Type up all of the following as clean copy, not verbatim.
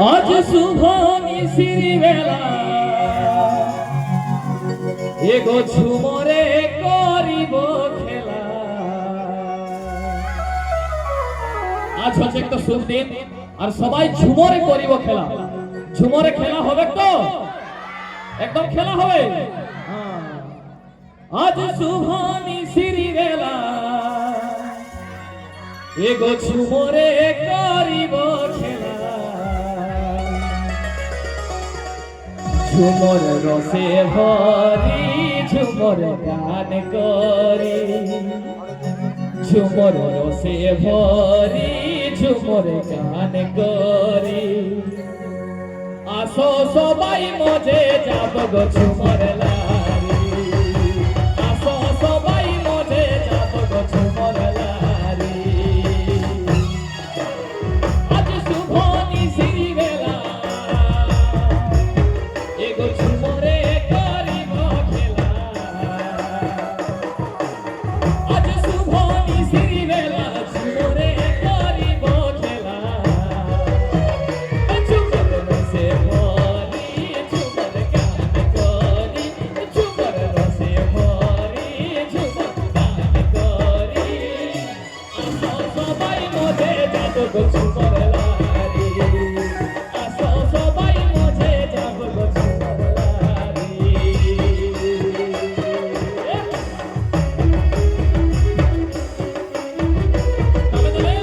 আজ শুভ নিশির বেলা এগো ঝুমরে করিব খেলা। আজ হচ্ছে একটা শুভ দিন আর সবাই ঝুমরে করিব খেলা। ঝুমরে খেলা হবে তো একদম খেলা হবে। আজ শুভ নিশির বেলা এগো ঝুমরে করিব খেলা। ঝুমর রসে ভরি ঝুমর গান করি, ঝুমর রসে ভরি ঝুমর গান করি। আসো সবাই মজে যাব গো ঝুমর লারি, আসো সবাই মজে যাব গো ঝুমর লারি। আজ শুভ নিশির বেলা এগো ঝুমরে করিব খেলা। আজ শুভ নিশির বেলা ঝুমরে করিব খেলা। ঝুমর রসে ভরি ঝুমর গান করি, ঝুমর রসে ভরি ঝুমর গান করি। আসো সবাই মজে যাব গো ঝুমর লারি, আসো সবাই মজে যাব গো ঝুমর লারি। তবে তবে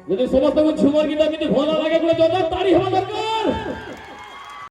যদি সমস্ত ঝুমর গীতা যদি ভালো লাগে করে জোরদার তাড়ি হওয়া দরকার।